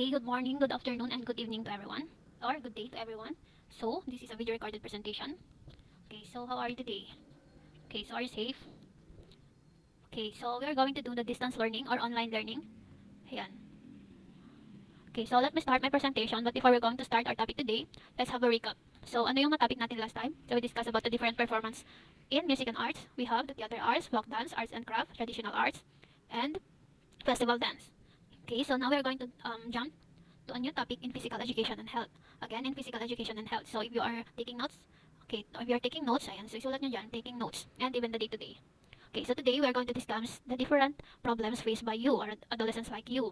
Okay, good morning, good afternoon, and good evening to everyone, or good day to everyone. So, this is a video recorded presentation. Okay, so how are you today? Okay, so are you safe? Okay, so we are going to do the distance learning or online learning. Ayan. Okay, so let me start my presentation, but before we're going to start our topic today, let's have a recap. So, ano yung topic natin last time? So, we discussed about the different performance in music and arts. We have the theater arts, folk dance, arts and craft, traditional arts, and festival dance. Okay, so now we're going to jump to a new topic in physical education and health. Again, in physical education and health. So if you are taking notes, okay, if you are taking notes, ayan, so isulat nyo dyan, taking notes, and even the day-to-day. Okay, so today we are going to discuss the different problems faced by you or adolescents like you.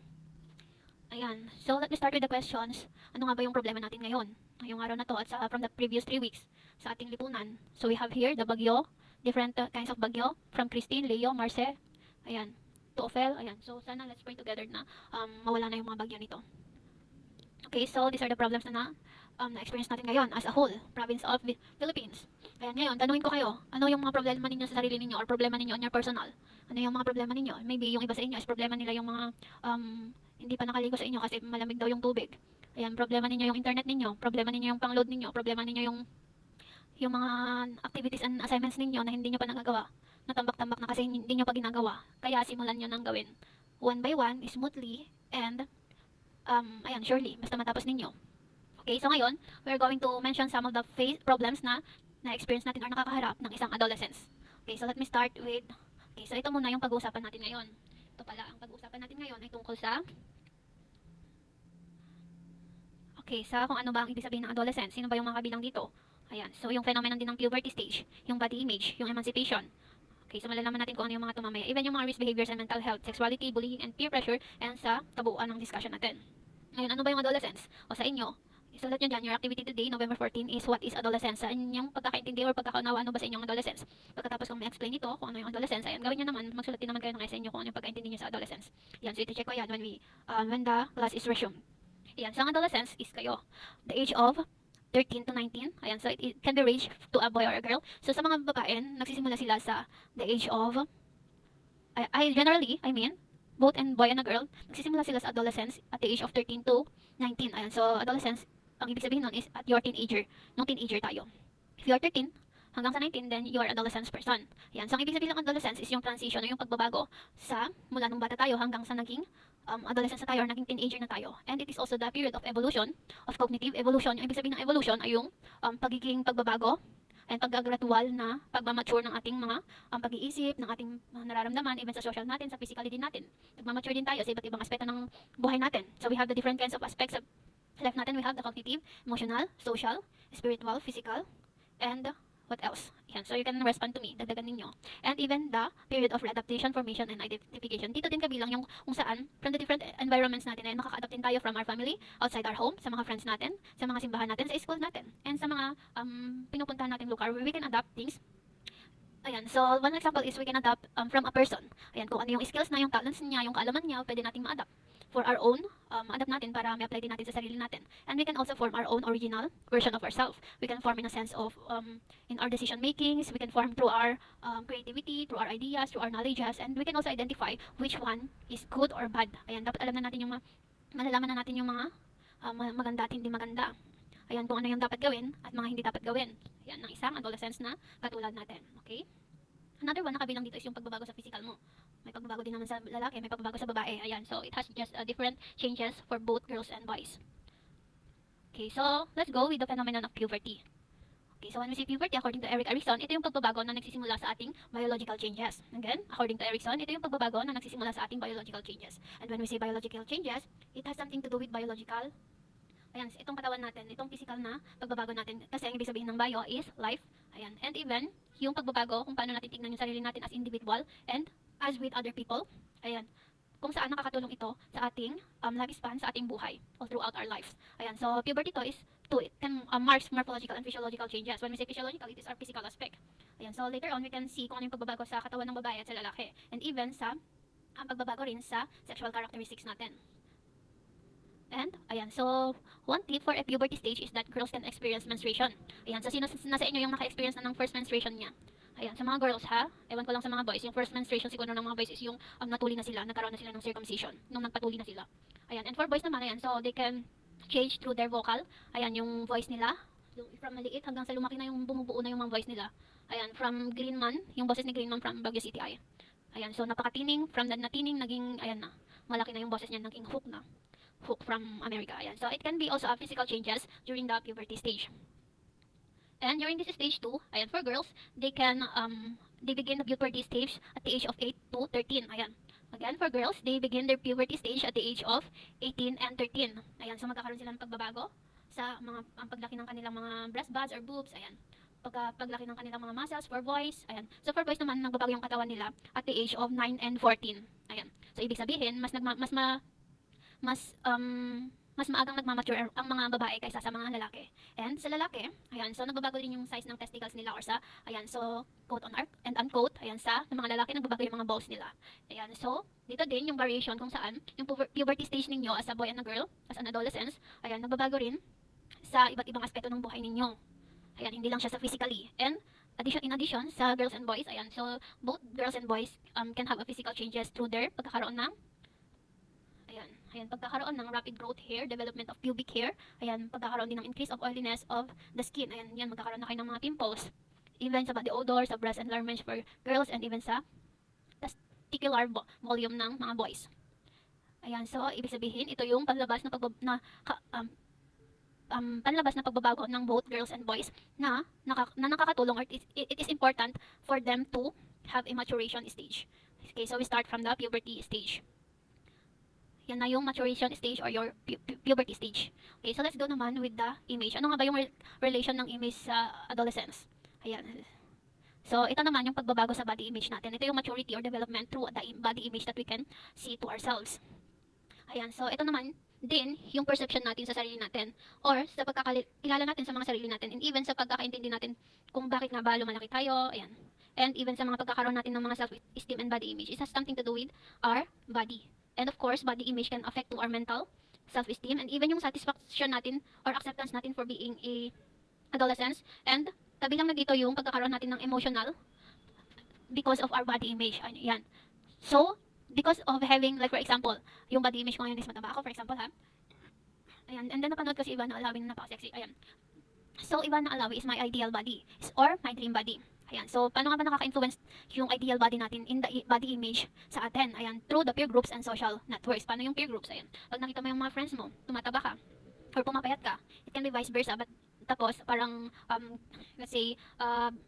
Ayan, so let me start with the questions. Ano nga ba yung problema natin ngayon? Ngayong araw na to at from the previous 3 weeks sa ating lipunan. So we have here the bagyo, different kinds of bagyo from Christine, Leo, Marce, ayan, to Ophel, ayan. So sana let's pray together na mawala na yung mga bagyo nito. Okay, so these are the problems na-experience natin ngayon as a whole, province of Philippines. Ayan, ngayon, tanungin ko kayo, ano yung mga problema ninyo sa sarili ninyo or problema ninyo on your personal? Ano yung mga problema ninyo? Maybe yung iba sa inyo is problema nila yung mga hindi pa nakaligo sa inyo kasi malamig daw yung tubig. Ayan, problema ninyo yung internet ninyo, problema ninyo yung pang-load ninyo, problema ninyo yung mga activities and assignments ninyo na hindi nyo pa nagagawa. Natambak-tambak na kasi hindi nyo pa ginagawa. Kaya simulan nyo nang gawin. One by one, smoothly, and ayan, surely, basta matapos ninyo. Okay, so ngayon, we're going to mention some of the problems na na-experience natin or nakakaharap ng isang adolescence. Okay, so let me start with, okay, so ito muna yung pag-uusapan natin ngayon. Ito pala, ang pag-uusapan natin ngayon ay tungkol sa, okay, sa kung ano ba ang ibig sabihin ng adolescence. Sino ba yung mga kabilang dito? Ayan, so yung phenomenon din ng puberty stage, yung body image, yung emancipation. Okay, so malalaman natin kung ano yung mga tumamaya. Even yung mga risk behaviors and mental health, sexuality, bullying, and peer pressure, and sa tabuan ng discussion natin. Ngayon, ano ba yung adolescence? O sa inyo, isulat nyo dyan, your activity today, November 14, is what is adolescence? Sa inyong pagkakaintindi or pagkakaunawa, ano ba sa inyong adolescence? Pagkatapos kung may-explain ito, kung ano yung adolescence, ayan, gawin nyo naman, magsulat din naman kayo ng essay nyo kung ano yung pagkaintindi nyo sa adolescence. Yan, so iti-check ko yan when the class is resumed. Ayan, so ang adolescence is kayo, the age of 13 to 19. Ayan, so it can be ranged to a boy or a girl. So sa mga babae, nagsisimula sila sa the age of, I mean, both and boy and a girl, nagsisimula sila sa adolescence at the age of 13 to 19. Ayan, so adolescence, ang ibig sabihin nun is at your teenager, nung teenager tayo. If you are 13 hanggang sa 19, then you are adolescence person. Ayan, so ang ibig sabihin ng adolescence is yung transition o yung pagbabago sa mula nung bata tayo hanggang sa naging adolescence na tayo or naging teenager na tayo. And it is also the period of evolution, of cognitive evolution. Yung ibig sabihin ng evolution ay yung pagiging pagbabago and paggradual na pagmamature ng ating mga pag-iisip, ng ating nararamdaman, even sa social natin, sa physically din natin. Nagmamature din tayo sa iba't ibang aspeto ng buhay natin. So we have the different kinds of aspects of life natin. We have the cognitive, emotional, social, spiritual, physical, and what else? Yan. So you can respond to me, dagdagan ninyo. And even the period of readaptation, formation, and identification. Dito din kabilang yung kung saan, from the different environments natin, ay makaka-adapt din tayo from our family, outside our home, sa mga friends natin, sa mga simbahan natin, sa school natin, and sa mga pinupuntahan nating lugar where we can adapt things. Ayan, so one example is we can adapt from a person. Ayan, kung ano yung skills na, yung talents niya, yung kaalaman niya, pwede nating ma-adapt for our own, adapt natin para may-apply din natin sa sarili natin. And we can also form our own original version of ourselves. We can form in a sense of, in our decision makings, we can form through our creativity, through our ideas, through our knowledges, and we can also identify which one is good or bad. Ayan, dapat alam na natin yung malalaman na natin yung mga maganda at hindi maganda. Ayan, kung ano yung dapat gawin at mga hindi dapat gawin. Ayan, ng isang adolescence na katulad natin. Okay? Another one na kabilang dito is yung pagbabago sa physical mo. May pagbabago din naman sa lalaki, may pagbabago sa babae. Ayan, so it has just different changes for both girls and boys. Okay, so let's go with the phenomenon of puberty. Okay, so when we say puberty, according to Erik Erikson, ito yung pagbabago na nagsisimula sa ating biological changes. Again, according to Erikson, ito yung pagbabago na nagsisimula sa ating biological changes. And when we say biological changes, it has something to do with biological. Ayan, itong katawan natin, itong physical na pagbabago natin. Kasi ang ibig sabihin ng bio is life. Ayan, and even yung pagbabago kung paano natin tingnan yung sarili natin as individual and as with other people. Ayan, kung saan nakakatulong ito sa ating lifespan, sa ating buhay all throughout our lives. Ayan, so puberty to is it can marks morphological and physiological changes. When we say physiological, it is our physical aspect. Ayan, so later on we can see kung ano yung pagbabago sa katawan ng babae at sa lalaki. And even sa pagbabago rin sa sexual characteristics natin. And, ayan, so, one tip for a puberty stage is that girls can experience menstruation. Ayan, so sino sa inyo yung naka-experience na ng first menstruation niya? Ayan, sa mga girls ha, ewan ko lang sa mga boys, yung first menstruation siguro ng mga boys is yung natuli na sila, nagkaroon na sila ng circumcision, nung nagpatuli na sila. Ayan, and for boys naman, ayan, so they can change through their vocal, ayan, yung voice nila, from maliit hanggang sa lumaki na yung bumubuo na yung mga voice nila. Ayan, from Greenman, yung boses ni Greenman from Baguio City, ayan. Ayan, so napakatining, from that na tining, naging, ayan na, malaki na yung boses niya, naging hook na, hook from America, ayan. So it can be also a physical changes during the puberty stage. And during this stage 2, ayan, for girls, they begin the puberty stage at the age of 8 to 13. Ayan. Again, for girls, they begin their puberty stage at the age of 18 and 13. Ayan, so magkakaroon sila ng pagbabago sa mga ang paglaki ng kanilang mga breast buds or boobs. Ayan. Paglaki ng kanilang mga muscles for boys. Ayan. So for boys naman, nagbabago yung katawan nila at the age of 9 and 14. Ayan. So ibig sabihin, mas mas maagang nagmamature ang mga babae kaysa sa mga lalaki. And sa lalaki, ayan, so nagbabago din yung size ng testicles nila or sa, ayan, so quote on arc and unquote, ayan, sa mga lalaki nagbabago yung mga balls nila. Ayan, so dito din yung variation kung saan yung puberty stage ninyo as a boy and a girl, as an adolescence, ayan, nagbabago rin sa iba't ibang aspeto ng buhay ninyo. Ayan, hindi lang siya sa physically. And in addition sa girls and boys, ayan, so both girls and boys can have a physical changes through their pagkakaroon ng pagkakaroon ng rapid growth hair, development of pubic hair, ayan, pagkakaroon din ng increase of oiliness of the skin, ayan, yan, magkakaroon na kayo ng mga pimples, even sa body odor, sa breast enlargement for girls, and even sa testicular volume ng mga boys. Ayan, so, ibig sabihin, ito yung panlabas na pagbabago ng both girls and boys na nakakatulong, or it is important for them to have a maturation stage. Okay, so we start from the puberty stage. Yan na yung maturation stage or your puberty stage. Okay, so let's go naman with the image. Ano nga ba yung relation ng image sa adolescence? Ayan. So, ito naman yung pagbabago sa body image natin. Ito yung maturity or development through the body image that we can see to ourselves. Ayan, so ito naman din yung perception natin sa sarili natin or sa pagkakilala natin sa mga sarili natin and even sa pagkakaintindi natin kung bakit nga ba lumalaki tayo. Ayan. And even sa mga pagkakaroon natin ng mga self-esteem and body image. It has something to do with our body. And of course, body image can affect to our mental self-esteem and even yung satisfaction natin or acceptance natin for being a adolescence. And kabilang na dito yung pagkakaroon natin ng emotional because of our body image. Ayan. So, because of having, like for example, yung body image ko ngayon is mataba ako, for example ha. Ayan. And then napanood ko si Ivana Alawi na napaka-sexy. Ayan. So, Ivana Alawi is my ideal body or my dream body. Ayan. So, paano nga ba nakaka-influence yung ideal body natin in the body image sa atin? Ayan. Through the peer groups and social networks. Paano yung peer groups? Ayan. Pag nakita mo yung mga friends mo, tumataba ka, or pumapayat ka, it can be vice versa. But tapos, parang, let's say,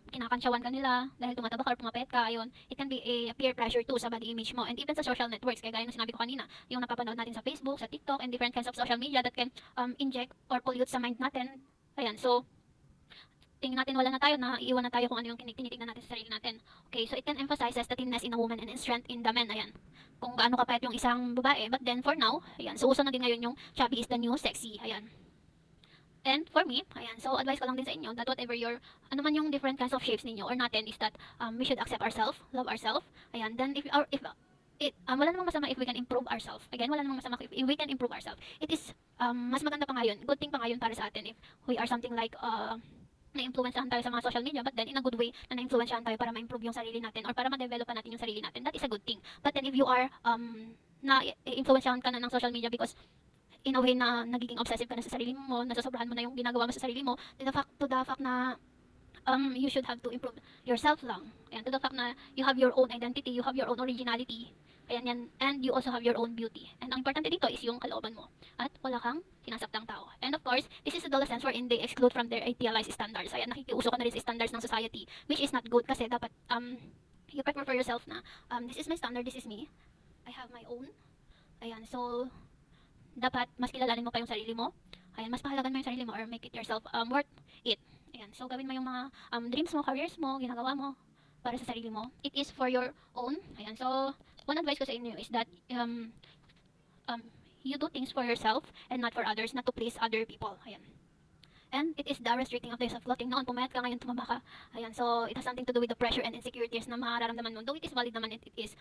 kinakansyawan ka nila dahil tumataba ka or pumapayat ka, ayun. It can be a peer pressure too sa body image mo. And even sa social networks, kaya gaya ng sinabi ko kanina, yung napapanood natin sa Facebook, sa TikTok, and different kinds of social media that can inject or pollute sa mind natin. Ayan. So, tingin natin wala na tayo, iiwan na tayo kung ano yung tinitignan natin sa sarili natin. Okay, so it can emphasizes the thinness in a woman and strength in the man. Ayan. Kung gaano kapayat yung isang babae. But then for now, ayan, so uso na din ngayon yung chubby is the new sexy. Ayan. And for me, ayan, so advice ko lang din sa inyo that whatever your, ano man yung different kinds of shapes ninyo or natin is that we should accept ourselves, love ourselves. Ayan, then wala namang masama if we can improve ourselves. Again, wala namang masama if we can improve ourselves. It is mas maganda pa ngayon, good thing pa ngayon para sa atin if we are something like na-influensyahan tayo sa mga social media, but then in a good way na na-influensyahan tayo para ma-improve yung sarili natin or para ma-develop pa natin yung sarili natin, that is a good thing. But then if you are na-influensyahan ka na ng social media because in a way na nagiging obsessive ka na sa sarili mo, nasasobrahan mo na yung ginagawa mo sa sarili mo, to the fact na you should have to improve yourself lang. Ayan, to the fact na you have your own identity, you have your own originality. Ayan yan, and you also have your own beauty. And ang importante dito is yung kalooban mo. At wala kang sinasaktan tao. And of course, this is adolescence wherein they exclude from their idealized standards. Ayan, nakikiuso ka na rin sa standards ng society, which is not good kasi dapat you prefer for yourself na this is my standard, this is me. I have my own. Ayan, so dapat mas kilalanin mo pa yung sarili mo. Ayan, mas pahalagan mo yung sarili mo or make it yourself worth it. Ayan, so gawin mo yung mga dreams mo, careers mo, ginagawa mo para sa sarili mo. It is for your own. Ayan, so one advice ko sa inyo is that you do things for yourself and not for others, not to please other people. Ayan. And it is the restricting of the self-floating. Noon, pumayat ka, ngayon tumaba ka. Ayan, so it has something to do with the pressure and insecurities na mararamdaman mo. Though it is valid naman, it is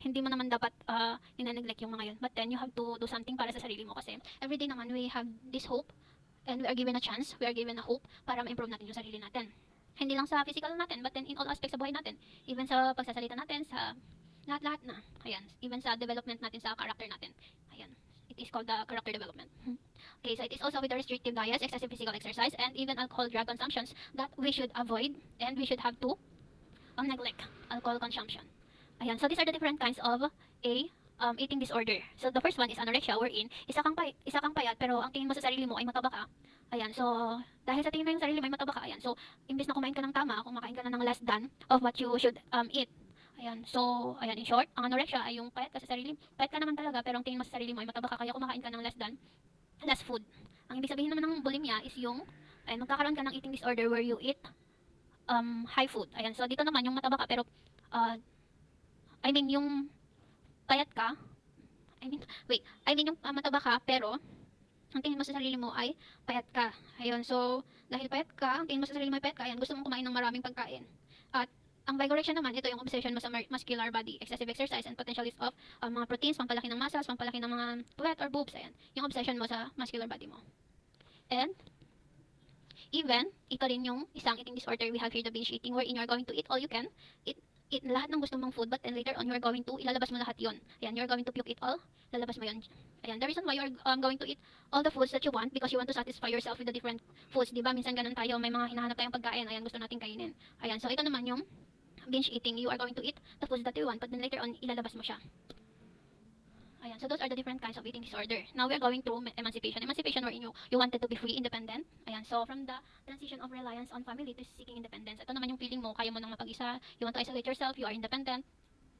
hindi mo naman dapat ina-neglect yung mga yun. But then you have to do something para sa sarili mo kasi everyday naman we have this hope and we are given a chance, we are given a hope para ma-improve natin yung sarili natin. Hindi lang sa physical natin, but then in all aspects sa buhay natin. Even sa pagsasalita natin, sa lahat-lahat na. Ayan. Even sa development natin, sa character natin. Ayan. It is called the character development. Okay, so it is also with the restrictive diets, excessive physical exercise, and even alcohol drug consumptions that we should avoid and we should have to neglect alcohol consumption. Ayan, so these are the different kinds of a eating disorder. So the first one is anorexia, wherein isa kang payat pero ang tingin mo sa sarili mo ay mataba ka. Ayan, so dahil sa tingin mo yung sarili mo ay mataba ka, ayan, so imbes na kumain ka ng tama, kumakain ka na ng less than of what you should eat. Ayan, so ayan, in short, ang anorexia ay yung payat ka sa sarili. Payat ka naman talaga pero ang tingin mo sa sarili mo ay mataba ka kaya kumakain ka ng less food. Ang ibig sabihin naman ng bulimia is yung magkakaroon ka ng eating disorder where you eat high food. Ayan, so dito naman yung mataba ka pero uh, I mean yung payat ka, yung mataba ka pero ang tingin mo sa sarili mo ay payat ka. Ayun, so dahil payat ka, ang tingin mo sa sarili mo ay payat ka, ayan, gusto mong kumain ng maraming pagkain. At ang vigorexia naman, ito yung obsession mo sa muscular body, excessive exercise and potential use of mga proteins, pampalaki ng muscles, pampalaki ng mga puwet or boobs, ayan. Yung obsession mo sa muscular body mo. And even, ito rin yung isang eating disorder, we have here the binge eating wherein you're going to eat all you can, eat lahat ng gusto mong food, but then later on you're going to ilalabas mo lahat yon. Ayan, you're going to puke it all, lalabas mo yon. Ayan, the reason why you're going to eat all the foods that you want because you want to satisfy yourself with the different foods, di ba? Minsan ganun tayo, may mga hinahanap tayong pagkain, ayan, gusto nating kainin. Ayan, so ito naman yung binge eating, you are going to eat the foods that you want, but then later on ilalabas mo siya. Ayan, so those are the different kinds of eating disorder. Now we are going through emancipation. Emancipation wherein you wanted to be free, independent. Ayan, so from the transition of reliance on family to seeking independence. Ito naman yung feeling mo, kaya mo nang mapag-isa, you want to isolate yourself, you are independent.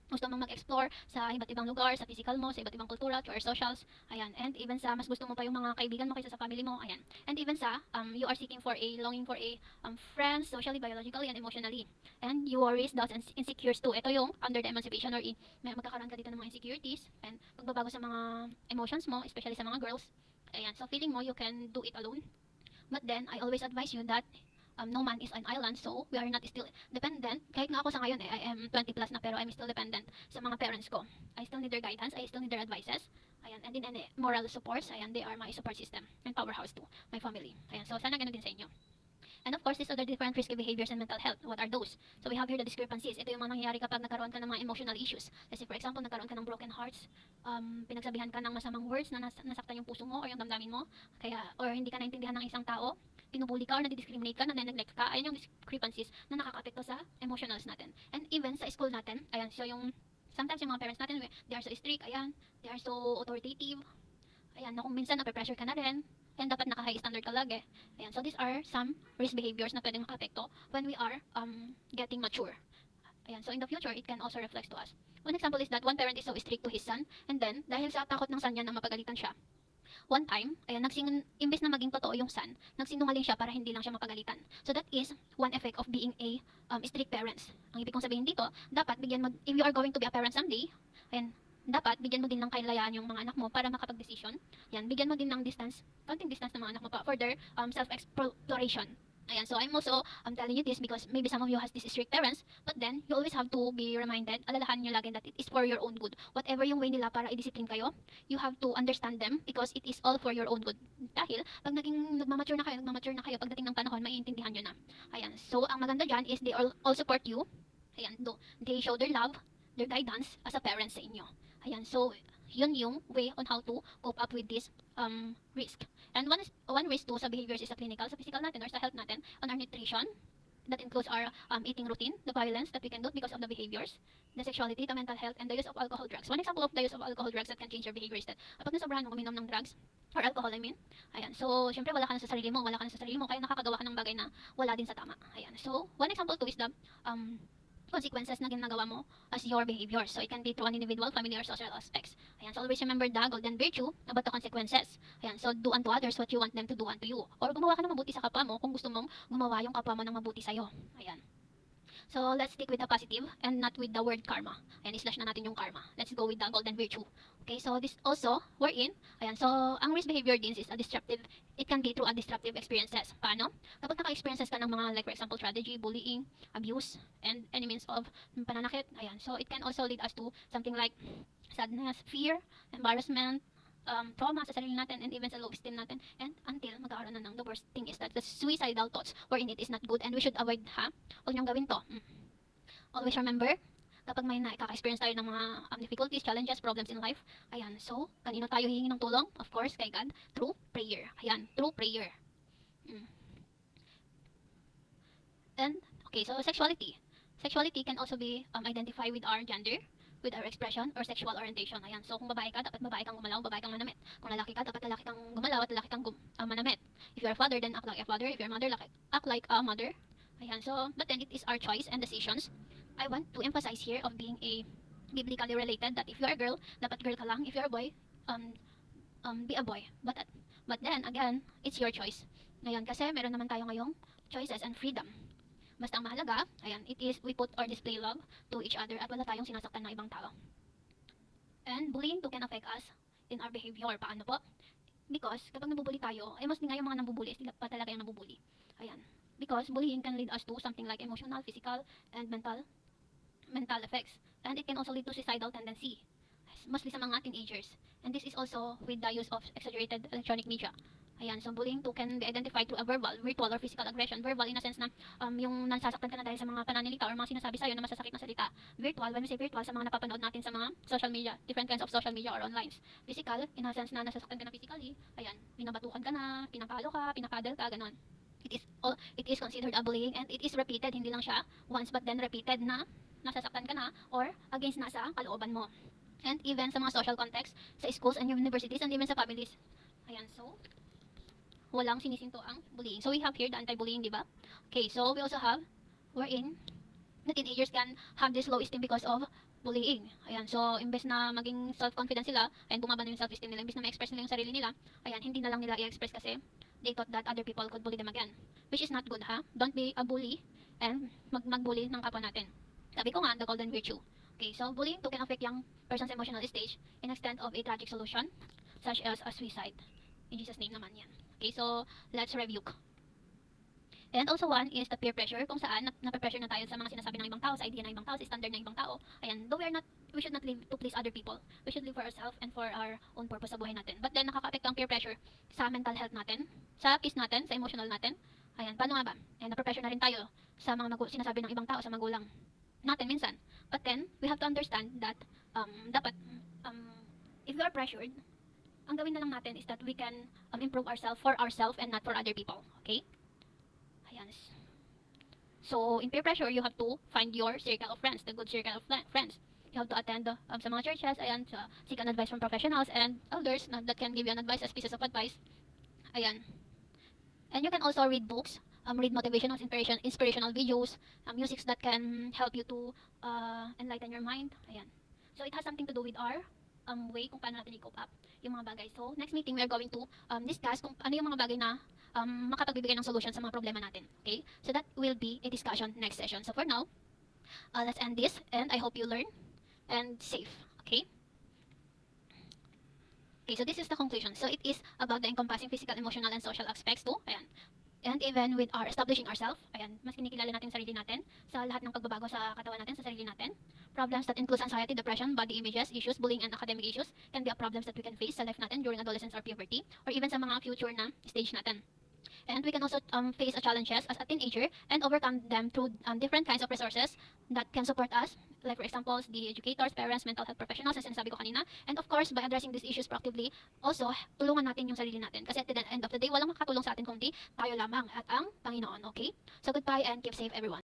Gusto mong mag-explore sa iba't ibang lugar, sa physical mo, sa iba't ibang kultura, to our socials, ayan, and even sa mas gusto mo pa yung mga kaibigan mo kaysa sa family mo, ayan, and even sa you are seeking for longing for a friends, socially, biologically, and emotionally, and you worries, doubts, and insecures too. Ito yung under the emancipation or magkakaroon ka dito ng mga insecurities and pagbabago sa mga emotions mo, especially sa mga girls, ayan, so feeling mo you can do it alone, but then I always advise you that no man is an island, so we are not still dependent. Kahit nga ako sa ngayon, I am 20 plus na, pero I'm still dependent sa mga parents ko. I still need their guidance, I still need their advices. Ayan, and in any moral supports, ayan, they are my support system and powerhouse to my family. Ayan, so sana ganun din sa inyo. And of course, these other different risky behaviors in mental health. What are those? So we have here the discrepancies. Ito yung mga nangyayari kapag nagkaroon ka ng mga emotional issues. Let's say for example, nagkaroon ka ng broken hearts, pinagsabihan ka ng masamang words na nasaktan yung puso mo or yung damdamin mo, kaya or hindi ka naintindihan ng isang tao, pinubuli ka or nadidiscriminate ka, nane-neglect ka, ayan yung discrepancies na nakakaapekto sa emotionals natin. And even sa school natin, ayan, so yung sometimes yung mga parents natin, they are so strict, ayan, they are so authoritative, ayan, na kung minsan nape-pressure ka na rin, and dapat naka-high standard ka lagi. Ayan, so these are some risk behaviors na pwedeng makaapekto when we are getting mature. Ayan, so in the future, it can also reflect to us. One example is that one parent is so strict to his son, and then, dahil sa takot ng son niya na mapagalitan siya, one time, ayan, imbes na maging totoo yung son, nagsinungaling siya para hindi lang siya mapagalitan. So that is one effect of being a strict parents. Ang ibig kong sabihin dito, dapat bigyan mo, if you are going to be a parent someday, ayan, dapat bigyan mo din ng kalayaan yung mga anak mo para makapag-desisyon. Yan, bigyan mo din ng distance, konting distance ng mga anak mo pa for their self-exploration. Ayan, so I'm also telling you this because maybe some of you has these strict parents, but then you always have to be reminded, alalahanin nyo lagi that it is for your own good. Whatever yung way nila para i-discipline kayo, you have to understand them because it is all for your own good. Dahil pag naging nagmamature na kayo, pagdating ng panahon, maiintindihan nyo na. Ayan, so ang maganda dyan is they all support you. Ayan, they show their love, their guidance as a parent sa inyo. Ayan, so yun yung way on how to cope up with this risk. And one risk to sa behaviors is sa clinical, sa physical natin or sa health natin, on our nutrition. That includes our eating routine, the violence that we can do because of the behaviors, the sexuality, the mental health, and the use of alcohol drugs. One example of the use of alcohol drugs that can change your behavior is that kapag nasobrahan mo uminom ng drugs, or alcohol I mean, ayan, so syempre wala ka na sa sarili mo, kaya nakakagawa ka ng bagay na wala din sa tama. Ayan, so one example too is the consequences na ginagawa mo as your behavior. So it can be through an individual, family, or social aspects. Ayan, so always remember the golden virtue about the consequences. Ayan, so do unto others what you want them to do unto you. Or gumawa ka ng mabuti sa kapwa mo kung gusto mong gumawa yung kapwa mo ng mabuti sa'yo. Ayan. So let's stick with the positive and not with the word karma. Ayan, slash na natin yung karma. Let's go with the golden virtue. Okay, so this also, we're in. Ayan, so ang risk behavior din is a disruptive, it can be through a disruptive experiences. Paano? Kapag naka-experiences ka ng mga, like for example, tragedy, bullying, abuse, and any means of pananakit, ayan, so it can also lead us to something like sadness, fear, embarrassment, trauma sa sarili natin and even sa low esteem natin, and until magkakaroon na ng, the worst thing is that the suicidal thoughts wherein it is not good and we should avoid, ha. Huwag niyong gawin to. Always remember, kapag may nakaka-experience tayo ng mga difficulties, challenges, problems in life, ayan, so, kanino tayo hihingi ng tulong? Of course, kay God, through prayer. Ayan, through prayer. And, okay, so sexuality. Sexuality can also be identified with our gender, with our expression, or sexual orientation. Ayan, so kung babae ka, dapat babae kang gumalaw, babae kang manamit. Kung lalaki ka, dapat lalaki kang gumalaw at lalaki kang manamit. If you're a father, then act like a father. If you're a mother, act like a mother. Ayan, so, but then it is our choice and decisions. I want to emphasize here of being a biblically related, that if you're a girl, dapat girl ka lang. If you're a boy, be a boy. But then, again, it's your choice. Ngayon, kasi meron naman tayo ngayong choices and freedom. Basta ang mahalaga, ayan, it is we put or display love to each other at wala tayong sinasaktan ng ibang tao. And bullying too can affect us in our behavior. Paano po? Because kapag nabubuli tayo, mostly nga yung mga nabubuli, sila pa talaga yung nabubuli. Ayan. Because bullying can lead us to something like emotional, physical, and mental effects. And it can also lead to suicidal tendency, mostly sa mga teenagers. And this is also with the use of exaggerated electronic media. Ayan, so bullying too can be identified through a verbal, virtual, or physical aggression. Verbal in a sense na yung nasasaktan ka na dahil sa mga pananalita or mga sinasabi sa'yo na masasakit na salita. Virtual, when we say virtual, sa mga napapanood natin sa mga social media, different kinds of social media or online. Physical, in a sense na nasasaktan ka na physically, ayan, pinabatukan ka na, pinapalo ka, pinakadal ka, ganon. It is considered a bullying, and it is repeated, hindi lang siya once but then repeated na nasasaktan ka na or against na sa kalooban mo. And even sa mga social context, sa schools and universities, and even sa families. Ayan, so walang sinisinto ang bullying. So we have here the anti-bullying, di ba? Okay, so we also have wherein the teenagers can have this low esteem because of bullying. Ayan, so imbes na maging self-confident sila, ayan, bumaba na yung self-esteem nila, imbes na ma-express nila yung sarili nila, ayan, hindi na lang nila i-express kasi they thought that other people could bully them again. Which is not good, ha? Don't be a bully and mag-bully ng kapwa natin. Sabi ko nga, the golden virtue. Okay, so bullying too can affect young person's emotional stage in extent of a tragic solution, such as a suicide. In Jesus' name naman yan. Okay, so let's review. And also one is the peer pressure, kung saan nape-pressure na tayo sa mga sinasabi ng ibang tao, sa idea ng ibang tao, sa standard ng ibang tao. Ayan, though we should not live to please other people. We should live for ourselves and for our own purpose sa buhay natin. But then nakaka-apekto ang peer pressure sa mental health natin, sa peace natin, sa emotional natin. Ayan, paano nga ba? Ayan, nape-pressure na rin tayo sa mga sinasabi ng ibang tao, sa magulang natin minsan. But then, we have to understand that dapat, if we are pressured, ang gawin na lang natin is that we can improve ourselves for ourselves and not for other people. Okay? Ayan. So, in peer pressure, you have to find your circle of friends, the good circle of friends. You have to attend sa mga churches, ayan, seek an advice from professionals and elders that can give you an advice as pieces of advice. Ayan. And you can also read books, read motivational, inspirational videos, musics that can help you to enlighten your mind. Ayan. So, it has something to do with our way kung paano natin i-cope up yung mga bagay. So, next meeting, we are going to discuss kung ano yung mga bagay na makapagbibigay ng solution sa mga problema natin. Okay? So, that will be a discussion next session. So, for now, let's end this, and I hope you learn and safe. Okay? Okay, so this is the conclusion. So, it is about the encompassing physical, emotional, and social aspects too. Ayan. And even with our establishing ourselves, ayan, mas kinikilala natin sarili natin sa lahat ng pagbabago sa katawan natin, sa sarili natin. Problems that include anxiety, depression, body images, issues, bullying, and academic issues can be a problems that we can face sa life natin during adolescence or puberty, or even sa mga future na stage natin. And we can also face challenges as a teenager and overcome them through different kinds of resources that can support us. Like for example, the educators, parents, mental health professionals, na sinasabi ko kanina. And of course, by addressing these issues proactively, also, tulungan natin yung sarili natin. Kasi at the end of the day, walang makakatulong sa atin kundi tayo lamang at ang Panginoon. Okay? So goodbye and keep safe everyone.